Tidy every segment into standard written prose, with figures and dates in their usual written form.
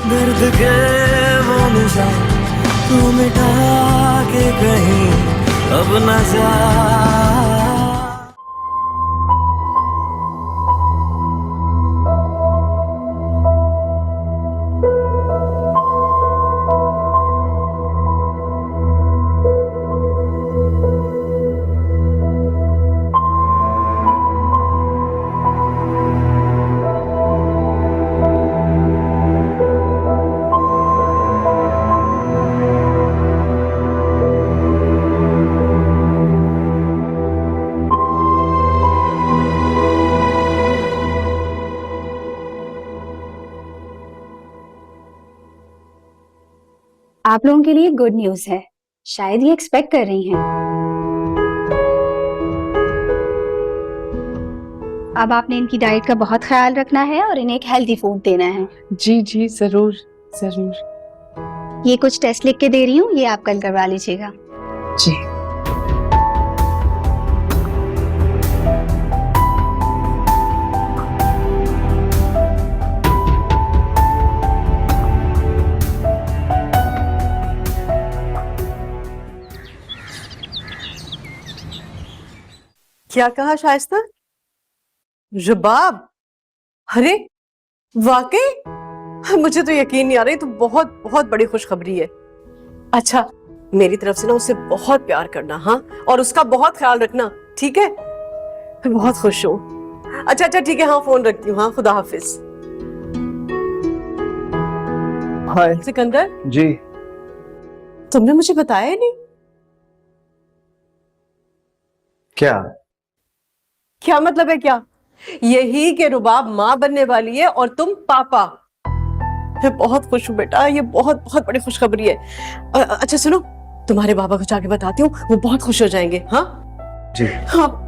दर्द के वो निशान तू मिटा के कहीं अब न जा। आप लोगों के लिए गुड न्यूज है, शायद ये एक्सपेक्ट कर रही हैं। अब आपने इनकी डाइट का बहुत ख्याल रखना है और इन्हें एक हेल्दी फूड देना है। जी जी जरूर जरूर। ये कुछ टेस्ट लिख के दे रही हूँ, ये आप कल करवा लीजिएगा। जी। क्या कहा शाइस्ता? रुबाब? अरे वाकई मुझे तो यकीन नहीं आ रही। तो बहुत बहुत बड़ी खुशखबरी है। अच्छा, मेरी तरफ से ना उसे बहुत प्यार करना, हाँ, और उसका बहुत ख्याल रखना, ठीक है? मैं बहुत खुश हूँ। अच्छा ठीक है, हाँ फोन रखती हूँ, हाँ, खुदा हाफिज। हाय सिकंदर, जी। तुमने मुझे बताया ही नहीं। क्या मतलब है? क्या यही कि रुबाब माँ बनने वाली है और तुम पापा। मैं बहुत खुश हूँ बेटा, ये बहुत बहुत बड़ी खुशखबरी है। अच्छा सुनो, तुम्हारे बाबा को जाके बताती हूँ, वो बहुत खुश हो जाएंगे। हाँ जी। हाँ।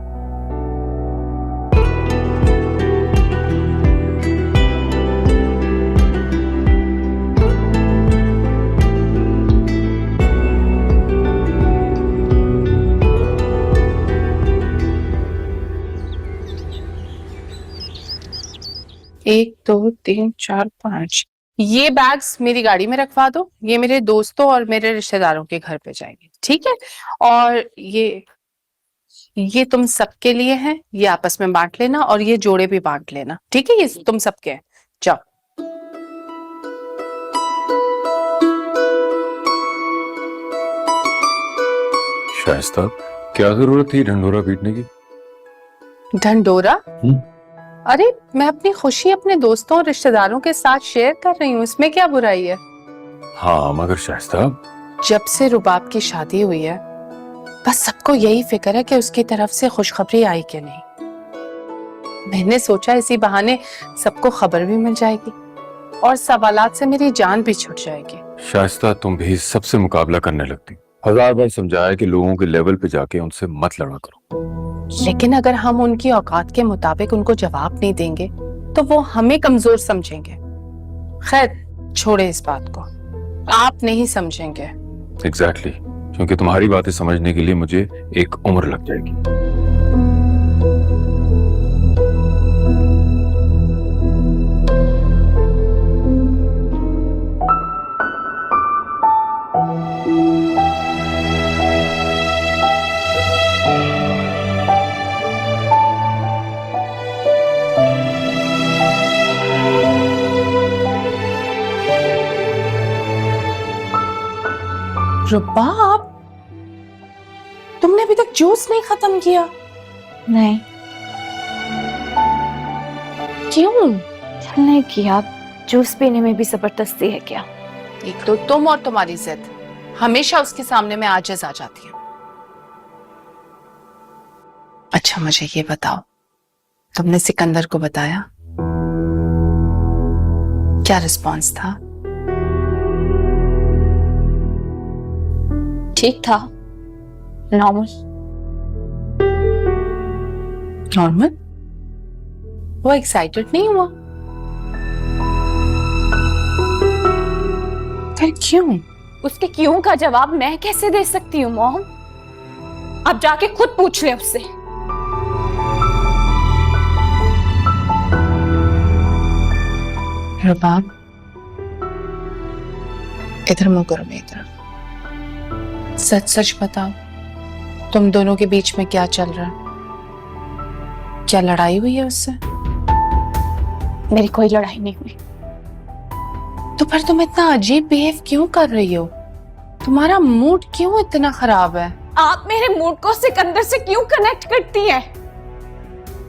एक दो तीन चार पाँच, ये बैग्स मेरी गाड़ी में रखवा दो। ये मेरे दोस्तों और मेरे रिश्तेदारों के घर पे जाएंगे, ठीक है? और ये तुम सबके लिए हैं, ये आपस में बांट लेना और ये जोड़े भी बांट लेना, ठीक है? ये तुम सबके हैं, जाओ। शाइस्ता, क्या जरूरत थी ढंढोरा पीटने की? ढंढोरा? अरे मैं अपनी खुशी अपने दोस्तों और रिश्तेदारों के साथ शेयर कर रही हूँ, इसमें क्या बुराई है? हाँ मगर शाइस्ता, जब से रुबाब की शादी हुई है, बस सबको यही फिक्र है कि उसकी तरफ से खुशखबरी आई कि नहीं। मैंने सोचा इसी बहाने सबको खबर भी मिल जाएगी और सवालात से मेरी जान भी छूट जाएगी। शाइस्ता, तुम भी सबसे मुकाबला करने लगती। 1000 बार समझाया कि लोगों के लेवल पे जाके उनसे मत लड़ा करो। लेकिन अगर हम उनकी औकात के मुताबिक उनको जवाब नहीं देंगे तो वो हमें कमजोर समझेंगे। खैर छोड़े इस बात को, आप नहीं समझेंगे। एग्जैक्टली, क्योंकि तुम्हारी बातें समझने के लिए मुझे एक उम्र लग जाएगी। रुबाब, तुमने अभी तक जूस नहीं खत्म किया? नहीं। क्यों? दिल नहीं किया। जूस पीने में भी जबरदस्ती है क्या? एक तो तुम और तुम्हारी जिद, हमेशा उसके सामने में आजिज आ जाती है। अच्छा मुझे ये बताओ, तुमने सिकंदर को बताया? क्या रिस्पॉन्स था? ठीक था, नॉर्मल। नॉर्मल? वो एक्साइटेड नहीं हुआ? फिर क्यों? उसके क्यों का जवाब मैं कैसे दे सकती हूँ मॉम? आप जाके खुद पूछ ले उससे। रुबाब, इधर मुंह करो मेरी तरफ। सच सच बताओ, तुम दोनों के बीच में क्या चल रहा है? क्या लड़ाई हुई है उससे? मेरी कोई लड़ाई नहीं हुई। तो फिर तुम इतना अजीब बिहेव क्यों कर रही हो? तुम्हारा मूड क्यों इतना खराब है? आप मेरे मूड को सिकंदर से क्यों कनेक्ट करती हैं?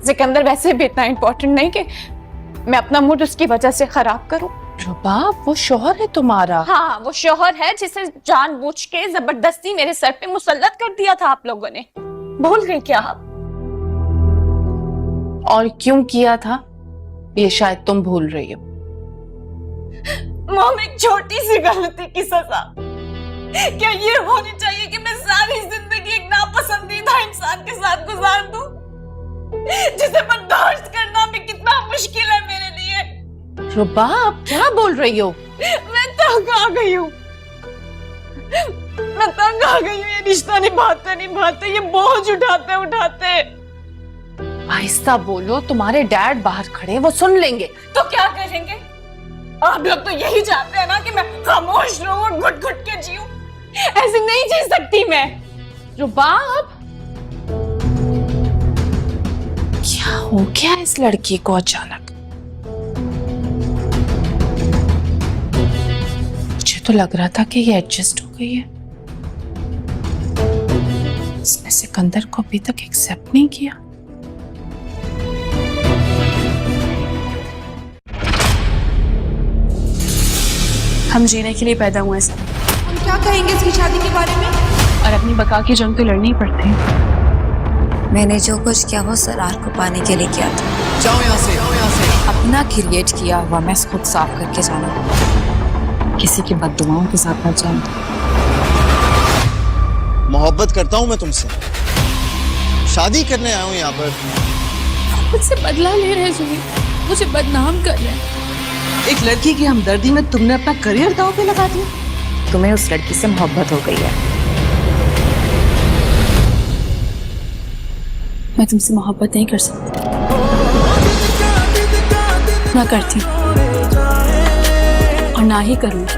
सिकंदर वैसे भी इतना इंपॉर्टेंट नहीं कि मैं अपना मूड उसकी वजह से खराब करूं। रुबाब, वो शौहर है तुम्हारा। हाँ, वो शौहर है जिसे जानबूझ के जबरदस्ती मेरे सर पे मुसल्लत कर दिया था आप लोगों ने। भूल गए क्या आप? और क्यों किया था ये शायद तुम भूल रही हो। मॉम, एक छोटी सी गलती की सजा क्या ये होनी चाहिए कि मैं सारी जिंदगी एक नापसंदीदा इंसान के साथ गुजार दूं, जिसे बर्दाश्त करना भी कितना मुश्किल है मेरे लिए। रुबाब, क्या बोल रही हो? मैं तंग आ गई हूँ, मैं तंग आ गई हूँ। ये रिश्ता निभाते निभाते, ये बोझ उठाते उठाते। आहिस्ता बोलो, तुम्हारे डैड बाहर खड़े हैं, वो सुन लेंगे। तो क्या करेंगे? आप लोग तो यही चाहते हैं ना कि मैं खामोश रहूं और घुट घुट के जीऊं। ऐसे नहीं जी सकती मैं। रुबाब, क्या हो गया इस लड़की को अचानक? मुझे तो लग रहा था कि ये एडजस्ट हो गई है। इसने सिकंदर को अभी तक एक्सेप्ट नहीं किया। हम जीने के लिए पैदा हुए हैं सर। हम क्या कहेंगे इसकी शादी के बारे में? और अपनी बका की जंग तो लड़नी ही पड़ती है। मैंने जो कुछ किया वो सरार को पाने के लिए किया था। जाओ यहाँ से, जाओ यहाँ से। अपना क्रिएट किया हुआ मैं खुद साफ करके जाना, किसी की बददुआओं के साथ मत जाना। मोहब्बत करता हूँ मैं तुमसे, शादी करने आया हूँ यहाँ पर। मुझसे बदला ले रहे जुही, मुझे बदनाम कर रहे हैं। एक लड़की की हमदर्दी में तुमने अपना करियर दांव पे लगा दिया। तुम्हें उस लड़की से मोहब्बत हो गई है। मैं तुमसे मोहब्बत नहीं कर सकती, ना करती और ना ही करूंगी।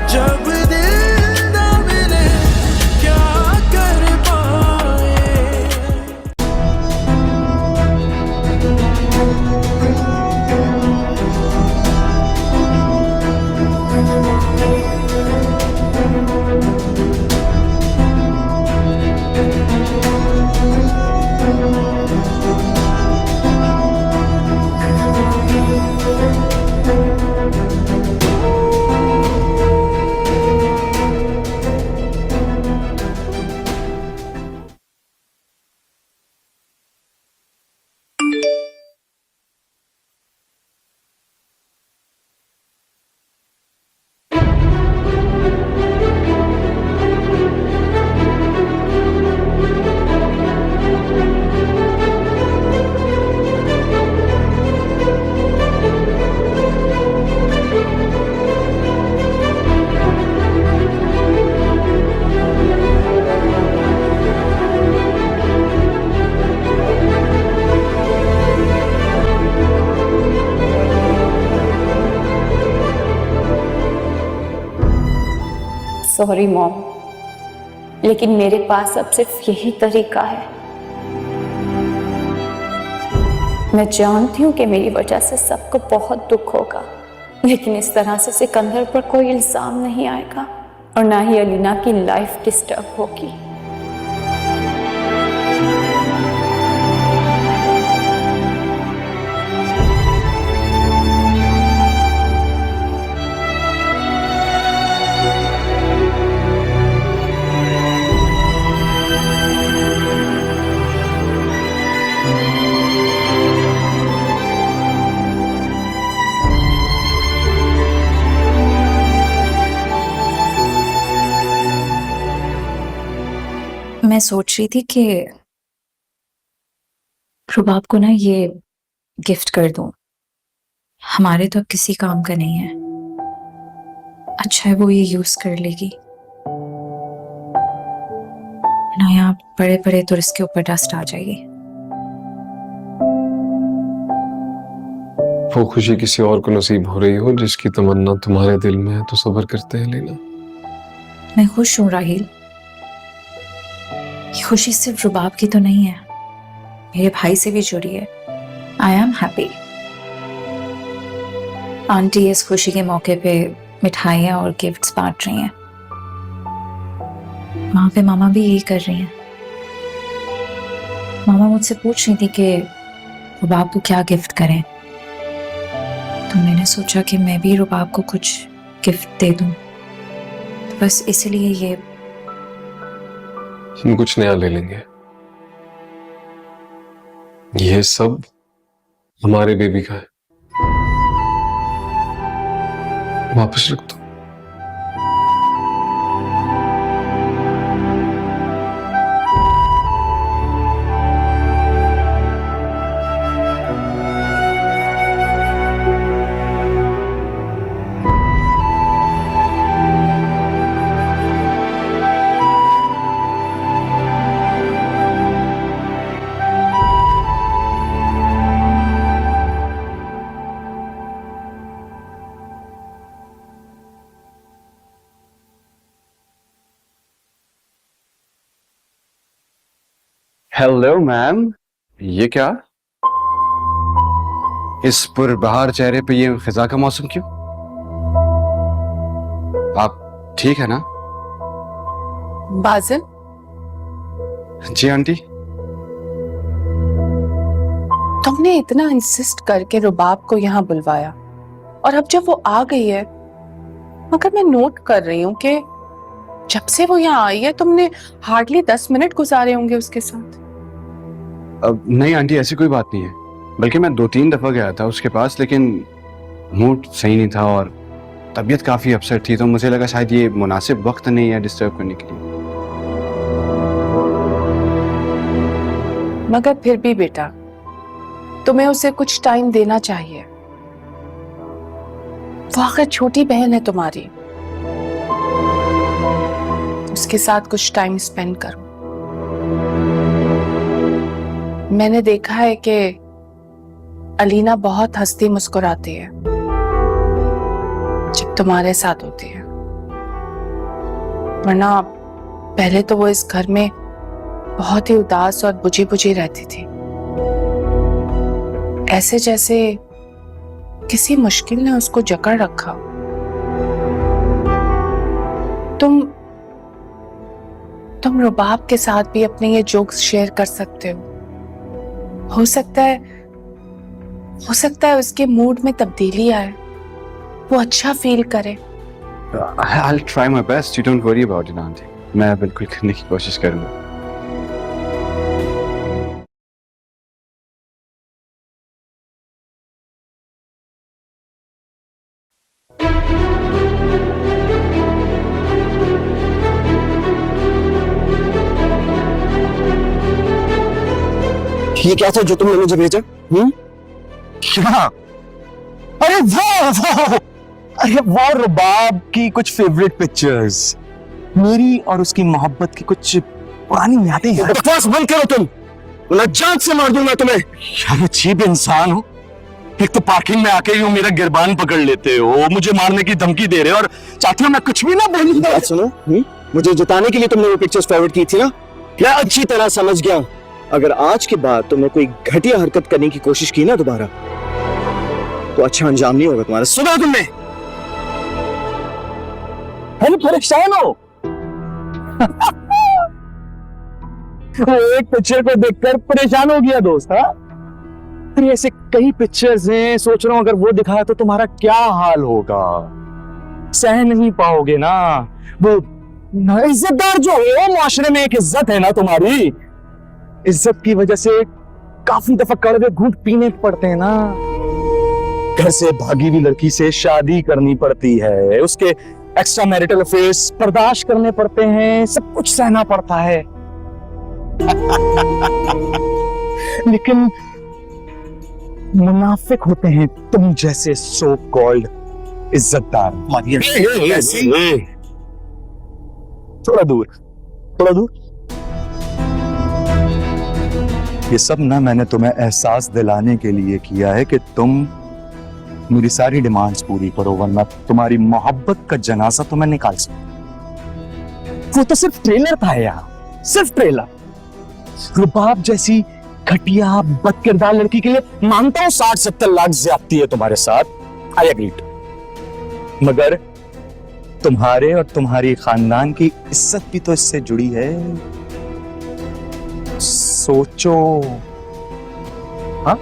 सॉरी मॉम, लेकिन मेरे पास अब सिर्फ यही तरीका है। मैं जानती हूँ कि मेरी वजह से सबको बहुत दुख होगा, लेकिन इस तरह से सिकंदर पर कोई इल्जाम नहीं आएगा और ना ही अलीना की लाइफ डिस्टर्ब होगी। मैं सोच रही थी कि रुबाब को ना ये गिफ्ट कर दूं। हमारे तो अब किसी काम का नहीं है। अच्छा है वो ये यूज कर लेगी ना, यहाँ पड़े पड़े तो इसके ऊपर डस्ट आ जाएगी। वो खुशी किसी और को नसीब हो रही हो जिसकी तमन्ना तुम्हारे दिल में है तो सब्र करते हैं लेना। मैं खुश हूँ राहिल। ये खुशी सिर्फ रुबाब की तो नहीं है, मेरे भाई से भी जुड़ी है। I am happy. आंटी इस खुशी के मौके पे मिठाइयाँ और गिफ्ट्स बांट रही हैं। वहां पे मामा भी यही कर रही हैं। मामा मुझसे पूछ रही थी कि रुबाब को क्या गिफ्ट करें, तो मैंने सोचा कि मैं भी रुबाब को कुछ गिफ्ट दे दूं। तो बस इसलिए ये हम कुछ नया ले लेंगे। ये सब हमारे बेबी का है, वापस रख दो। हेलो मैम, ये क्या? इस पुरबहार चेहरे पे ये खिजा का मौसम क्यों? आप ठीक है ना? बाजिल, जी आंटी। तुमने इतना इंसिस्ट करके रुबाब को यहाँ बुलवाया और अब जब वो आ गई है, मगर मैं नोट कर रही हूँ कि जब से वो यहाँ आई है तुमने हार्डली 10 मिनट गुजारे होंगे उसके साथ। अब नहीं आंटी, ऐसी कोई बात नहीं है, बल्कि मैं 2-3 दफा गया था उसके पास, लेकिन मूड सही नहीं था और तबीयत काफी अपसेट थी, तो मुझे लगा शायद ये मुनासिब वक्त नहीं है डिस्टर्ब करने के लिए। मगर फिर भी बेटा, तुम्हें उसे कुछ टाइम देना चाहिए। वो आखिर छोटी बहन है तुम्हारी, उसके साथ कुछ टाइम स्पेंड करो। मैंने देखा है कि अलीना बहुत हंसती मुस्कुराती है जब तुम्हारे साथ होती है, वरना पहले तो वो इस घर में बहुत ही उदास और बुझी बुझी रहती थी, ऐसे जैसे किसी मुश्किल ने उसको जकड़ रखा। तुम रुबाब के साथ भी अपने ये जोक्स शेयर कर सकते हो। हो सकता है उसके मूड में तब्दीली आए, वो अच्छा फील करे। I'll try my best. You don't worry about it, aunty. मैं बिल्कुल करने की कोशिश करूंगा। ये क्या था जो तुमने मुझे भेजा? क्या? अरे वाह, अरे वाह, रुबाब की कुछ फेवरेट पिक्चर्स, मेरी और उसकी मोहब्बत की कुछ पुरानी यादें हैं। बकवास बंद करो तुम, वरना जान से मार दूंगा तुम्हें। यार अजीब इंसान हो, एक तो पार्किंग में आके यूं मेरा गिरबान पकड़ लेते हो, मुझे मारने की धमकी दे रहे हो और चाहते हो मैं कुछ भी ना बोलूं। बात सुनो, मुझे जिताने के लिए तुमने वो पिक्चर्स फॉरवर्ड की थी ना, मैं अच्छी तरह समझ गया। अगर आज के बाद तुमने कोई घटिया हरकत करने की कोशिश की ना दोबारा, तो अच्छा अंजाम नहीं होगा तुम्हारा। सुना तुमने? अरे परेशान हो? एक पिक्चर को देखकर परेशान हो गया दोस्त? हाँ, अरे ऐसे कई पिक्चर्स हैं, सोच रहा हूं अगर वो दिखाया तो तुम्हारा क्या हाल होगा, सह नहीं पाओगे ना। वो इज्जतदार जो हो, माशरे में एक इज्जत है ना तुम्हारी, इज्जत की वजह से काफी दफा कड़वे घूंट पीने पड़ते हैं ना। घर से भागी हुई लड़की से शादी करनी पड़ती है, उसके एक्स्ट्रा मैरिटल अफेयर्स बर्दाश्त करने पड़ते हैं, सब कुछ सहना पड़ता है। लेकिन मुनाफिक होते हैं तुम जैसे सो कॉल्ड इज्जतदार। थोड़ा दूर, थोड़ा दूर। ये सब ना मैंने तुम्हें एहसास दिलाने के लिए किया है कि तुम मेरी सारी डिमांड्स पूरी करो, वरना तुम्हारी मोहब्बत का जनाजा तो मैं निकाल सकता। वो तो सिर्फ ट्रेलर था यार, सिर्फ ट्रेलर। रुबाब जैसी घटिया बदकिरदार लड़की के लिए मानता हूं 60-70 लाख ज्यादती है तुम्हारे साथ, आई एग्रीड, मगर तुम्हारे और तुम्हारी खानदान की इज्जत भी तो इससे जुड़ी है। सोचो। हाँ?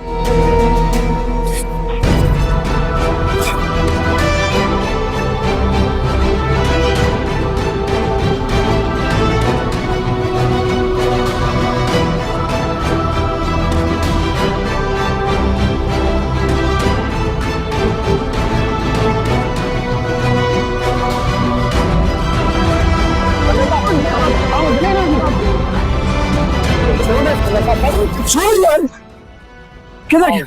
किधर गया?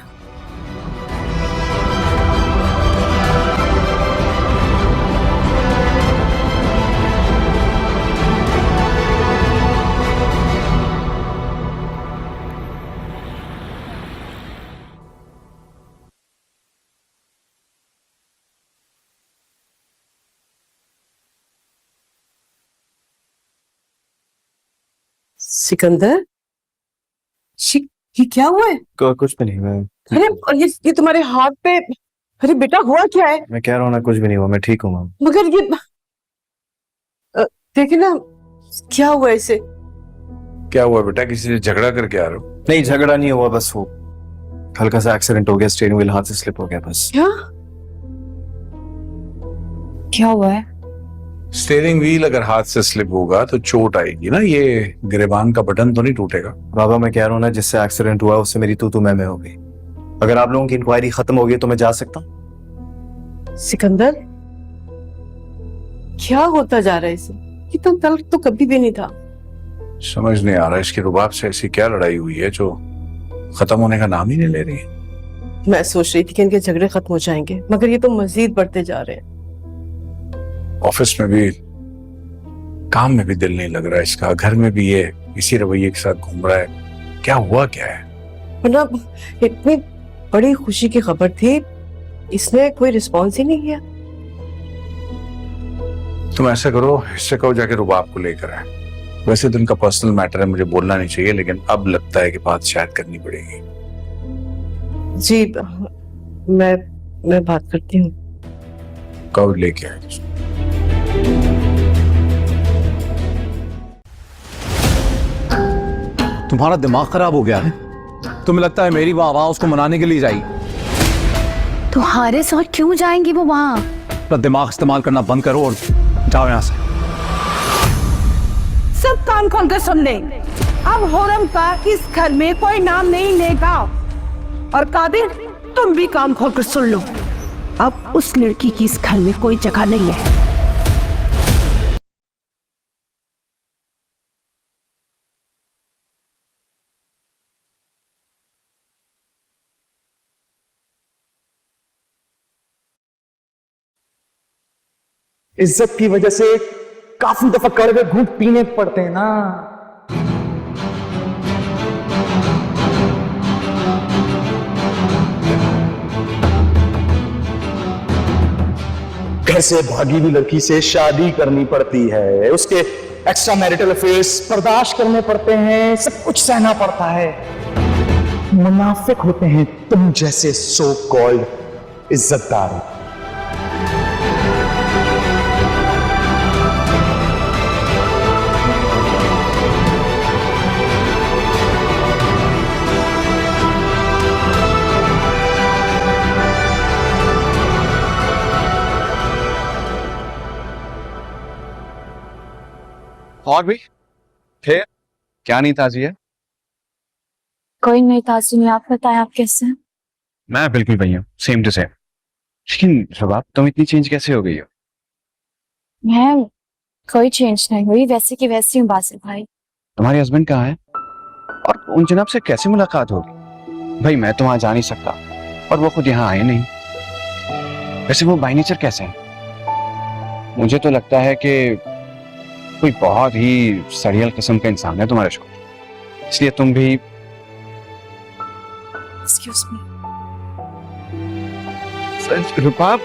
सिकंदर, ये क्या हुआ है? कुछ भी नहीं, मैं अरे और ये तुम्हारे हाथ पे, अरे बेटा हुआ क्या है? मैं कह रहा हूँ ना, कुछ भी नहीं हुआ, मैं ठीक हूँ मैम। मगर ये देखिए ना, क्या हुआ इसे? क्या हुआ बेटा, किसी से झगड़ा करके आ रहे हो? नहीं, झगड़ा नहीं हुआ, बस वो हल्का सा एक्सीडेंट हो गया, स्टीयरिंग व्हील हाथ से स्लिप हो गया बस। क्या हुआ है? स्टीयरिंग व्हील अगर हाथ से स्लिप होगा तो चोट आएगी ना, ये गिरेबान का बटन तो नहीं टूटेगा। बाबा मैं कह रहा हूँ ना, जिससे एक्सीडेंट हुआ उससे मेरी तू मैं हो गई। अगर आप लोगों की इंक्वायरी खत्म हो गई तो मैं जा सकता हूँ? सिकंदर, क्या होता जा रहा है इसे? इतना तल्ख तो कभी भी नहीं था। समझ नहीं आ रहा इसकी रुबाब से ऐसी क्या लड़ाई हुई है जो खत्म होने का नाम ही नहीं ले रही। मैं सोच रही थी कि इनके झगड़े खत्म हो जाएंगे, मगर ये तो मजीद बढ़ते जा रहे हैं। ऑफिस में भी, काम में भी दिल नहीं लग रहा है इसका, घर में भी ये इसी रवैये के साथ घूम रहा है। क्या हुआ क्या है? मतलब इतनी बड़ी खुशी की खबर थी, इसने कोई रिस्पॉन्स ही नहीं किया। तुम ऐसा करो, इससे कहो जाके रुबाब को लेकर आए। वैसे तो इनका पर्सनल मैटर है, मुझे बोलना नहीं चाहिए, लेकिन अब लगता है कि बात शायद करनी पड़ेगी। जी मैं बात करती हूँ। कब लेके आए? तुम्हारा दिमाग खराब हो गया है? तुम्हें लगता है मेरी वहां उसको मनाने के लिए जाएगी? तुम्हारे साथ क्यों जाएंगी वो वहां? अपना दिमाग इस्तेमाल करना बंद करो और जाओ यहाँ से। सब कान खोल कर सुन ले, अब होरम का इस घर में कोई नाम नहीं लेगा। और कादिर, तुम भी कान खोल कर सुन लो, अब उस लड़की की इस घर में कोई जगह नहीं है। इज्जत की वजह से काफी दफा कड़वे घूंट पीने पड़ते हैं ना। घर से भागी हुई लड़की से शादी करनी पड़ती है, उसके एक्स्ट्रा मैरिटल अफेयर्स बर्दाश्त करने पड़ते हैं, सब कुछ सहना पड़ता है। मुनाफिक होते हैं तुम जैसे सो कॉल्ड इज्जतदार। और भी फिर क्या नहीं ताजी है? कोई नहीं ताजी नहीं। आप बताएं, आप कैसे हैं? मैं बिल्कुल वही हूँ, सेम टू सेम। लेकिन रुबाब, तुम इतनी चेंज कैसे हो गई हो? मैं कोई चेंज नहीं हुई, वैसे की वैसी हूँ बासिल भाई। तुम्हारे हस्बैंड कहाँ है और उन जनाब से कैसे मुलाकात होगी? भाई मैं तो वहां जा नहीं सकता और वो खुद यहाँ आए नहीं। वैसे वो बाय नेचर कैसे हैं? मुझे तो लगता है कि कोई बहुत ही सड़ियल किस्म का इंसान है तुम्हारे शो, इसलिए तुम भी। Excuse me. रुबाब,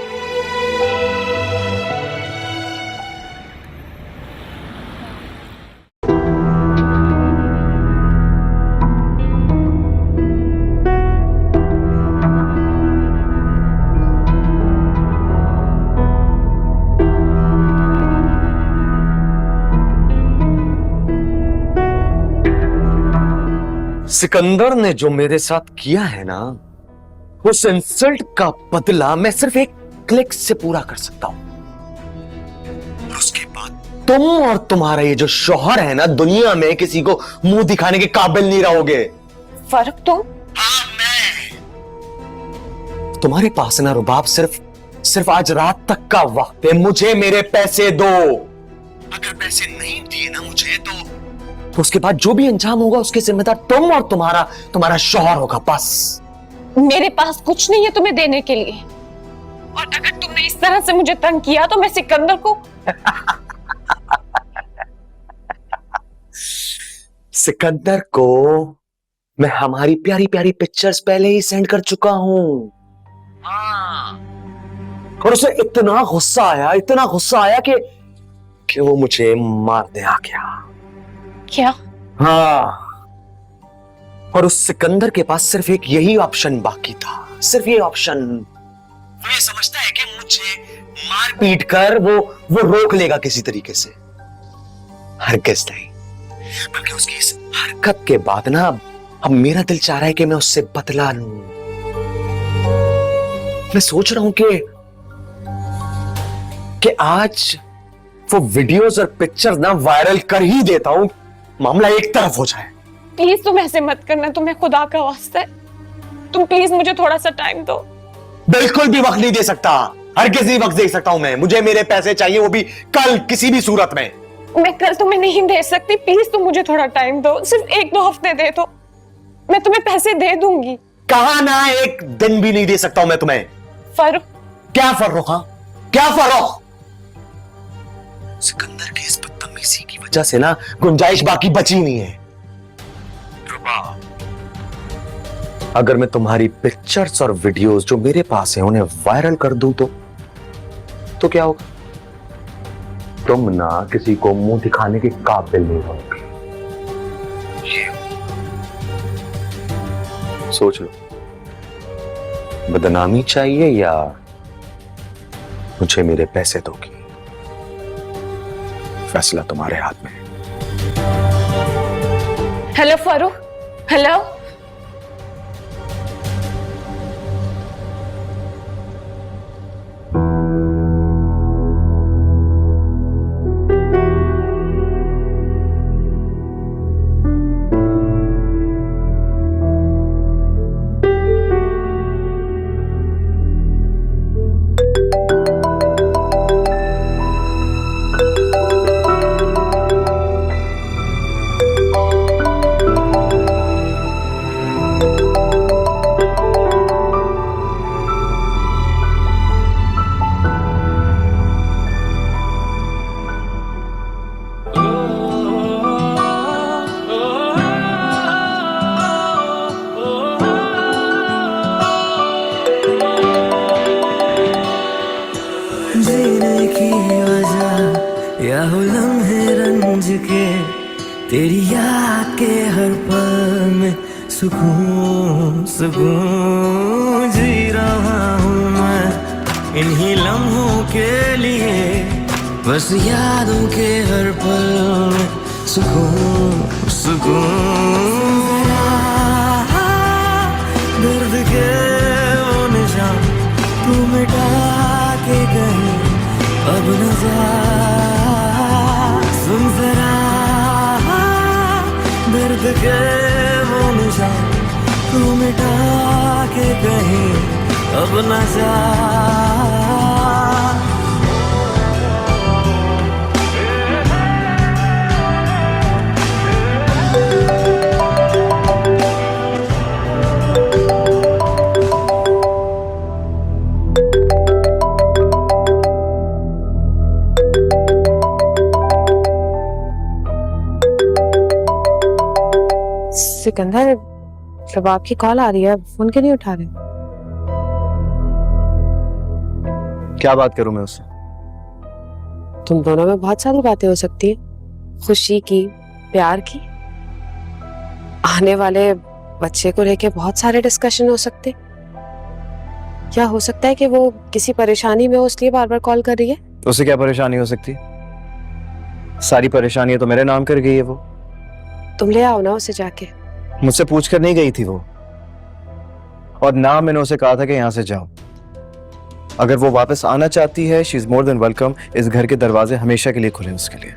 सिकंदर ने जो मेरे साथ किया है ना, उस इंसल्ट का बदला मैं सिर्फ एक क्लिक से पूरा कर सकता हूं। और उसके बाद तुम और तुम्हारा ये जो शौहर है ना, दुनिया में किसी को मुंह दिखाने के काबिल नहीं रहोगे। फर्क तुम? हाँ, मैं। तुम्हारे पास ना रुबाब सिर्फ आज रात तक का वक्त है। मुझे मेरे पैसे दो। अगर पैसे नहीं दिए ना मुझे तो उसके बाद जो भी अंजाम होगा उसके जिम्मेदार तुम और तुम्हारा शौहर होगा। बस मेरे पास कुछ नहीं है तुम्हें देने के लिए, और अगर तुमने इस तरह से मुझे तंग किया तो मैं सिकंदर को सिकंदर को मैं हमारी प्यारी प्यारी पिक्चर्स पहले ही सेंड कर चुका हूं। और उसे इतना गुस्सा आया कि वो मुझे मारने आ गया। क्या? हाँ, और उस सिकंदर के पास सिर्फ एक यही ऑप्शन बाकी था, सिर्फ ये ऑप्शन। वो ये समझता है कि मुझे मार पीट कर वो रोक लेगा किसी तरीके से। हरगिज़ नहीं, बल्कि उसकी इस हरकत के बाद ना अब मेरा दिल चाह रहा है कि मैं उससे बदला लूं। मैं सोच रहा हूं कि आज वो वीडियोस और पिक्चर्स ना वायरल कर ही देता हूं, मामला एक तरफ हो जाए। प्लीज तुम ऐसे मत करना, तुम्हें खुदा का वास्ता है, तुम प्लीज मुझे थोड़ा सा टाइम दो। बिल्कुल भी वक्त नहीं दे सकता, हर किसी वक्त दे सकता हूं मैं। मुझे मेरे पैसे चाहिए, वो भी कल, किसी भी सूरत में। मैं कल तुम्हें नहीं दे सकती, प्लीज तुम मुझे थोड़ा टाइम दो, सिर्फ 1-2 हफ्ते दे दो, मैं तुम्हें पैसे दे दूंगी। कहा ना, एक दिन भी नहीं दे सकता हूं मैं तुम्हें। फर्क? क्या फर्क? हाँ, क्या फर्क? सिकंदर की इस बदतमीजी की वजह से ना गुंजाइश बाकी बची नहीं है। अगर मैं तुम्हारी पिक्चर्स और वीडियोस जो मेरे पास है उन्हें वायरल कर दूं तो क्या होगा? तुम ना किसी को मुंह दिखाने के काबिल नहीं होगे। सोच लो, बदनामी चाहिए या मुझे मेरे पैसे दोगी? फैसला तुम्हारे हाथ में है। Hello Farooq, hello. जीने की वजह या हो लम्हे रंज के, तेरी याद के हर पल में सुकून सुकून जी रहा हूँ मैं इन्हीं लम्हों के लिए, बस यादों के हर पल में सुकून सुकून। दर्द के वो निशान तू मिटा के गई, अब न जा। सुन जरा दर्द के वो निशान तू मिटा के गई, अब न जा। सिकंदर, जब आपकी कॉल आ रही है, फोन क्यों नहीं उठा रहे? क्या बात करूं मैं उससे? तुम दोनों में बहुत सारी बातें हो सकती है, खुशी की, प्यार की, आने वाले बच्चे को लेके बहुत सारे डिस्कशन हो सकते। क्या हो सकता है कि वो किसी परेशानी में हो, इसलिए बार बार कॉल कर रही है? उससे क्या परेशानी हो सकती? सारी परेशानियां तो मेरे नाम कर गई है वो। तुम ले आओ ना उसे जाके, मुझसे पूछकर नहीं गई थी वो, और ना मैंने उसे कहा था कि यहां से जाओ। अगर वो वापस आना चाहती है, she is more than welcome. इस घर के दरवाजे हमेशा के लिए खुले उसके लिए।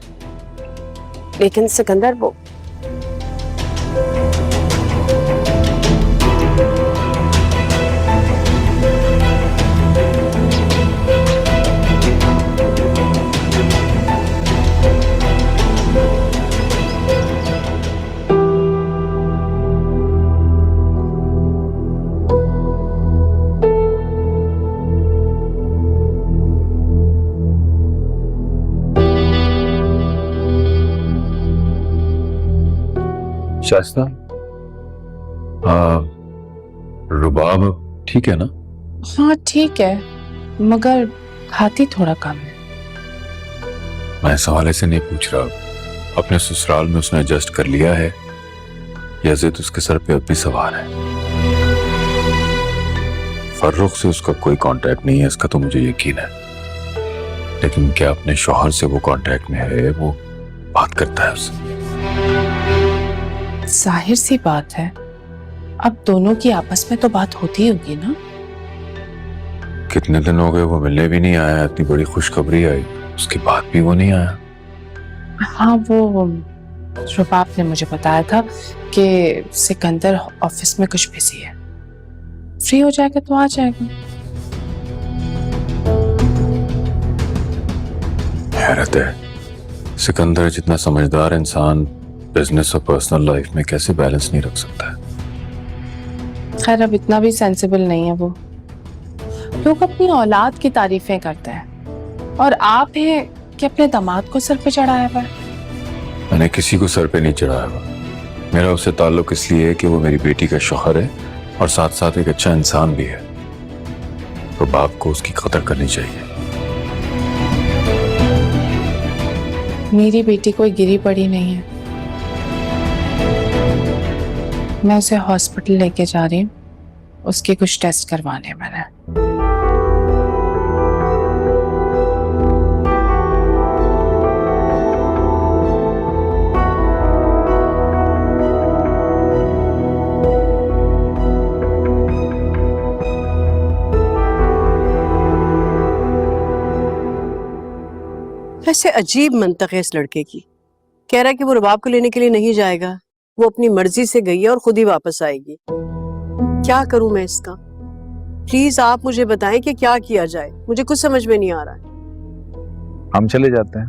लेकिन सिकंदर, वो शाइस्ता, रुबाब ठीक है ना? हाँ ठीक है, मगर खाती थोड़ा कम है। मैं इस हवाले से नहीं पूछ रहा, अपने ससुराल में उसने एडजस्ट कर लिया है या जिद उसके सर पे अब भी सवार है? फर्रुख से उसका कोई कांटेक्ट नहीं है, इसका तो मुझे यकीन है, लेकिन क्या अपने शौहर से वो कांटेक्ट में है? वो बात करता है उससे? जाहिर सी बात है, अब दोनों की आपस में तो बात होती होगी ना। कितने दिन हो गए वो मिलने भी नहीं आया, इतनी बड़ी खुशखबरी आई, उसके बाद भी वो नहीं आया। हाँ, वो रुबाब ने मुझे बताया था कि सिकंदर ऑफिस में कुछ बिजी है, फ्री हो जाएगा तो आ जाएगा। हैरत है, सिकंदर जितना समझदार इंसान बिजनेस और पर्सनल लाइफ में कैसे बैलेंस नहीं रख सकता है। खैर, अब इतना भी सेंसिबल नहीं है वो। लोग अपनी औलाद की तारीफें करते हैं और आप हैं कि अपने दामाद को सर पे चढ़ाया हुआ है। मैंने किसी को सर पे नहीं चढ़ाया हुआ, मेरा उससे ताल्लुक इसलिए है कि वो मेरी बेटी का शौहर है और साथ साथ एक अच्छा इंसान भी है, तो बाप को उसकी कदर करनी चाहिए। मेरी बेटी कोई गिरी पड़ी नहीं है, मैं उसे हॉस्पिटल लेके जा रही हूँ, उसके कुछ टेस्ट करवाने मैंने। ऐसे अजीब मंतक है इस लड़के की। कह रहा है कि वो रुबाब को लेने के लिए नहीं जाएगा, वो अपनी मर्जी से गई है और खुद ही वापस आएगी। क्या करूं मैं इसका? प्लीज आप मुझे बताएं कि क्या किया जाए, मुझे कुछ समझ में नहीं आ रहा है। हम चले जाते हैं,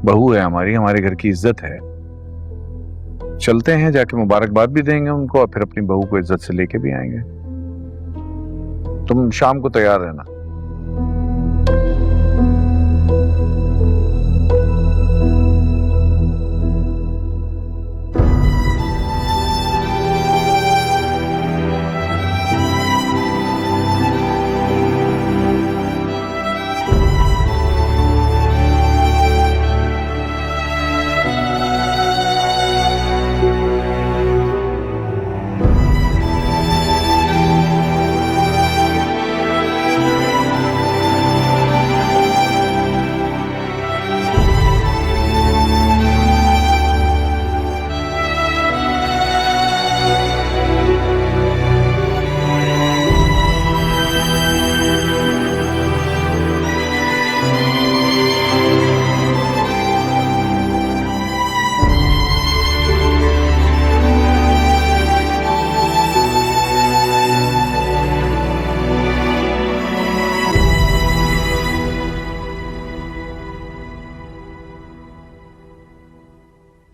बहू है हमारी, हमारे घर की इज्जत है, चलते हैं, जाके मुबारकबाद भी देंगे उनको और फिर अपनी बहू को इज्जत से लेके भी आएंगे। तुम शाम को तैयार रहना।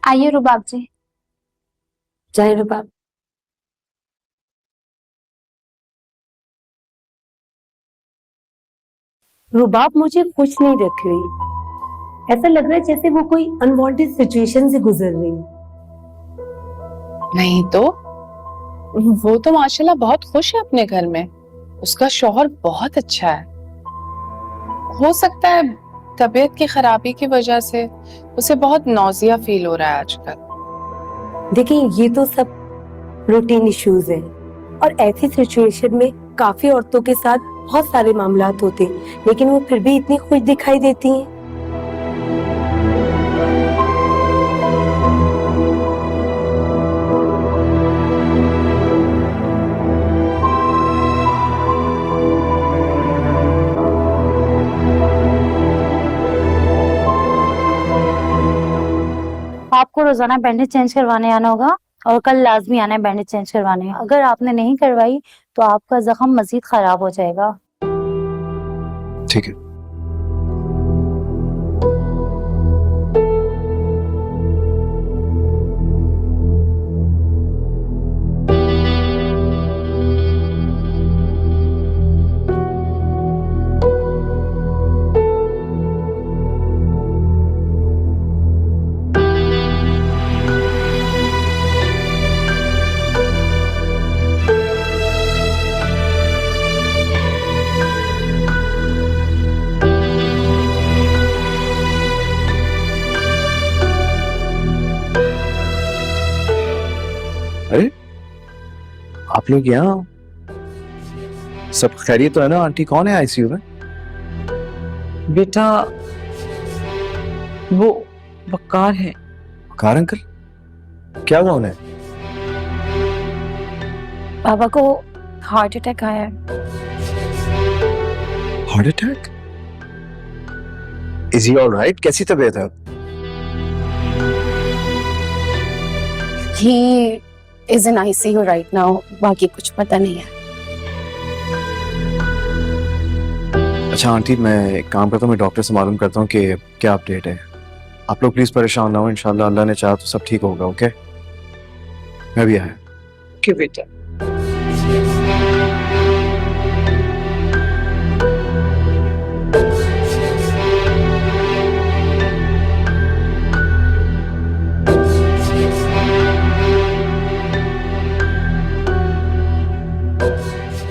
आइए रुबाब जी। जय रुबाब। रुबाब मुझे खुश नहीं रख रही। ऐसा लग रहा है जैसे वो कोई अनवांटेड सिचुएशन से गुजर रही है। नहीं तो वो तो माशाल्लाह बहुत खुश है अपने घर में, उसका शौहर बहुत अच्छा है। हो सकता है तबीयत की खराबी की वजह से उसे बहुत नौजिया फील हो रहा है आजकल। देखिए, ये तो सब रूटीन इश्यूज हैं और ऐसी सिचुएशन में काफी औरतों के साथ बहुत सारे मामलात होते हैं, लेकिन वो फिर भी इतनी खुश दिखाई देती हैं। रोजाना बैंडेज चेंज करवाने आना होगा और कल लाजमी आना है बैंडेज चेंज करवाने। अगर आपने नहीं करवाई तो आपका जख्म मजीद खराब हो जाएगा। ठीक है। अरे आप लोग यहाँ, सब खैरियत तो है ना? आंटी कौन है आईसीयू में? बेटा वो वकार है। कार अंकल, क्या हुआ उन्हें? पापा को हार्ट अटैक आया है। Heart attack? Is he alright? कैसी तबीयत है? He is in ICU right now. बाकी कुछ पता नहीं है। अच्छा आंटी, मैं एक काम करता हूँ, मैं डॉक्टर से मालूम करता हूँ कि क्या अपडेट है। आप लोग प्लीज परेशान ना हो, इंशाल्लाह अल्लाह ने चाहा तो सब ठीक होगा। ओके, मैं भी आया। कि बेटा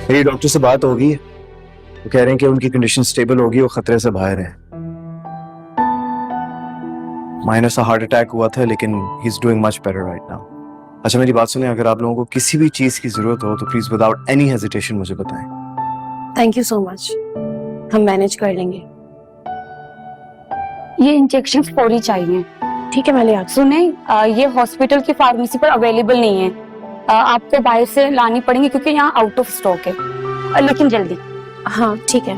मेरी डॉक्टर से बात होगी, वो कह रहे हैं कि उनकी कंडीशन स्टेबल होगी, वो खतरे से बाहर है। माइनर सा हार्ट अटैक हुआ था लेकिन he is doing much better right now. अच्छा मेरी बात सुनिए, अगर आप लोगों को किसी भी चीज की जरूरत हो तो प्लीज विदाउट एनी हेजिटेशन मुझे बताएं। थैंक यू सो मच, हम मैनेज कर लेंगे। ये इंजेक्शन फौरी चाहिए। ठीक है, मैं ले आती सुने, ये हॉस्पिटल की फार्मेसी पर अवेलेबल नहीं है, आपको बाहर से लानी पड़ेंगी क्योंकि यहाँ आउट ऑफ स्टॉक है, लेकिन जल्दी। हूँ। हाँ ठीक है।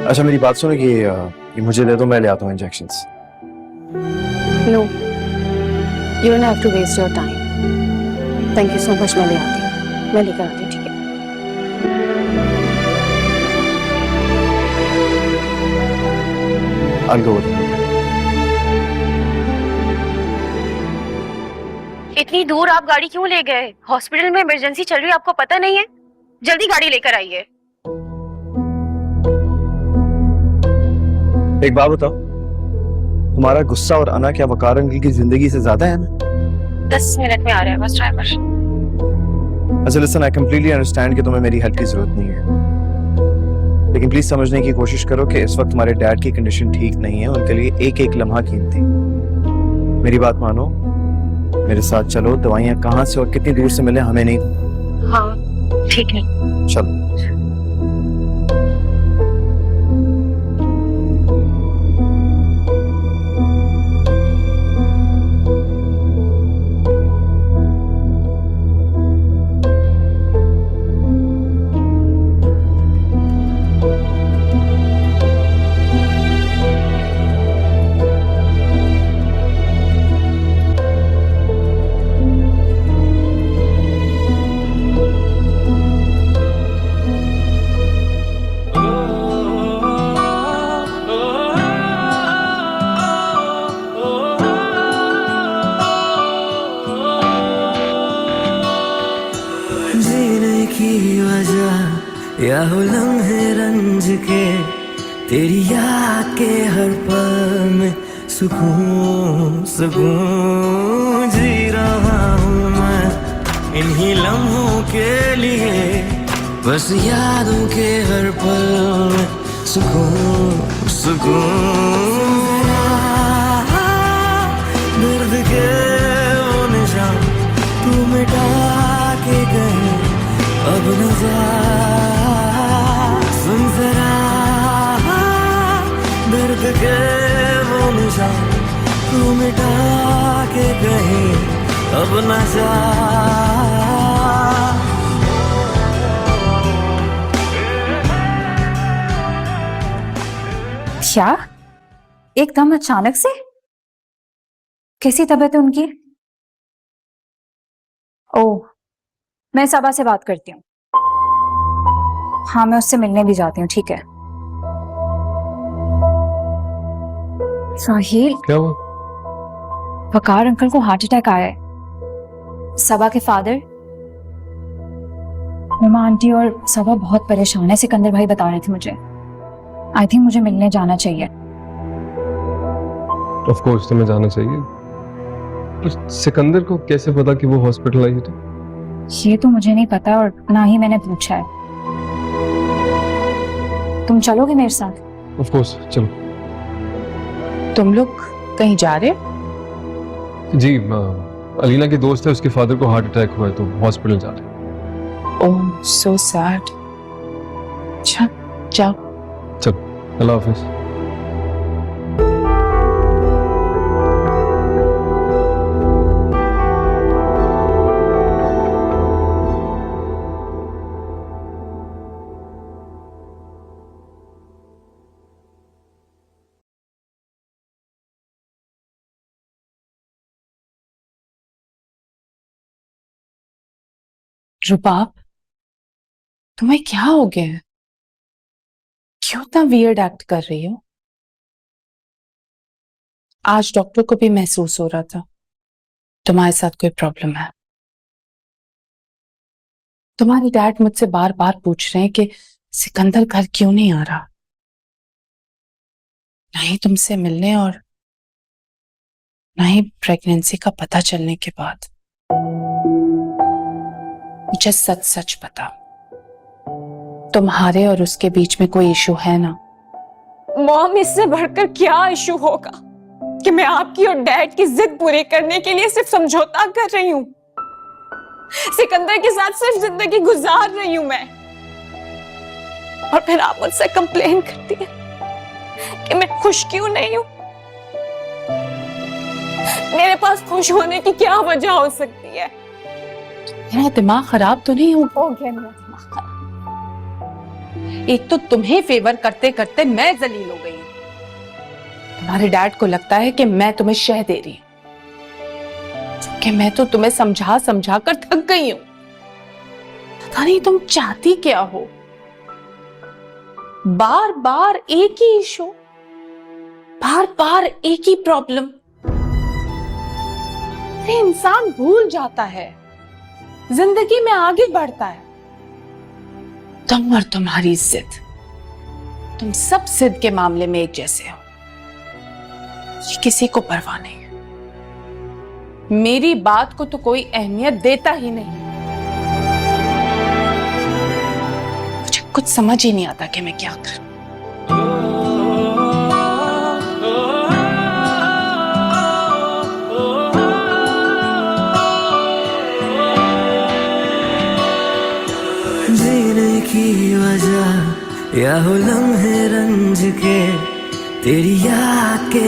अच्छा मेरी बात सुनो, ये मुझे दे दो, मैं ले आता हूँ injections. No, you don't have to waste your time. Thank you so much, मैं ले आती हूँ, मैं लेकर आती हूँ। ठीक है। I'll go with you. इतनी दूर आप गाड़ी क्यों ले गए? हॉस्पिटल में इमरजेंसी चल रही है, आपको पता नहीं है? जल्दी गाड़ी लेकर आइए। एक बात बताओ, तुम्हारा गुस्सा और अना क्या वकार अंकल की जिंदगी से ज्यादा है? 10 मिनट में आ रहा है बस ड्राइवर। अच्छा लिसन, आई कंप्लीटली अंडरस्टैंड कि तुम्हें मेरी हेल्प की जरूरत नहीं है, लेकिन प्लीज समझने की कोशिश करो कि इस वक्त तुम्हारे डैड की कंडीशन ठीक नहीं है, उनके लिए एक एक लम्हा कीमती। मेरी बात मानो, मेरे साथ चलो, दवाइयाँ कहाँ से और कितनी दूर से मिले हमें नहीं। हाँ ठीक है, चलो। जीने की वजह या हो लम्हे रंज के, तेरी याद के हर पल में सुकून सुकून जी रहा हूँ मैं इन्हीं लम्हों के लिए, बस यादों के हर पल में सुकून सुकून। दर्द के वो निशान तू मिटा के गए, अब न जा। सुन जरा, दर्द के वो निशान तू मिटा के गए, अब न जा। क्या एकदम अचानक से? कैसी तबीयत है उनकी? ओह, मैं सबा से बात करती हूँ। हाँ, मैं उससे मिलने भी जाती हूँ, ठीक है। साहिल, क्या हुआ? वकार अंकल को हार्ट अटैक आया है। सबा के फादर, उमा आंटी और सबा बहुत परेशान है, सिकंदर भाई बता रहे थे मुझे। आई थिंक मुझे मिलने जाना चाहिए। ऑफ कोर्स तुम्हें जाना चाहिए। पर सिकंदर को कैसे पता कि वो हॉस्पिटलाइज्ड है? ये तो मुझे नहीं पता और ना ही मैंने पूछा है। तुम चलोगे मेरे साथ? ऑफ कोर्स, चलो। तुम लोग कहीं जा रहे? जी, अलीना की दोस्त है, उसके फादर को हार्ट अटैक हुआ है तो हॉस्पिटल जा रहे हैं। ओह, सो सैड। अच्छा, जाओ। चलो, अल्लाह हाफिज। रुबाब, तुम्हें क्या हो गया है? क्यों इतना वियर्ड एक्ट कर रही हो? आज डॉक्टर को भी महसूस हो रहा था तुम्हारे साथ कोई प्रॉब्लम है। तुम्हारे डैड मुझसे बार बार पूछ रहे हैं कि सिकंदर घर क्यों नहीं आ रहा, नहीं तुमसे मिलने और नहीं प्रेगनेंसी का पता चलने के बाद। मुझे सच सच बता, तुम्हारे और उसके बीच में कोई इशू है ना? मॉम, इससे बढ़कर क्या इशू होगा कि मैं आपकी और डैड की जिद पूरी करने के लिए सिर्फ समझौता कर रही हूँ। सिकंदर के साथ सिर्फ जिंदगी गुजार रही हूं मैं, और फिर आप मुझसे कंप्लेन करती हैं कि मैं खुश क्यों नहीं हूं। मेरे पास खुश होने की क्या वजह हो सकती है? मेरा दिमाग खराब तो नहीं हो गया मेरा दिमाग खराब। एक तो तुम्हें फेवर करते करते मैं जलील हो गई हूं। तुम्हारे डैड को लगता है कि मैं तुम्हें शह दे रही हूं, कि मैं तो तुम्हें समझा समझा कर थक गई हूं। पता नहीं तुम चाहती क्या हो? बार बार एक ही इशू, बार बार एक ही प्रॉब्लम। अरे इंसान भूल जाता है, जिंदगी में आगे बढ़ता है। तुम और तुम्हारी जिद, तुम सब जिद के मामले में एक जैसे हो। किसी को परवाह नहीं है। मेरी बात को तो कोई अहमियत देता ही नहीं। मुझे कुछ समझ ही नहीं आता कि मैं क्या करूं। जीने की वजह या हो लम्हे रंज के, तेरी याद के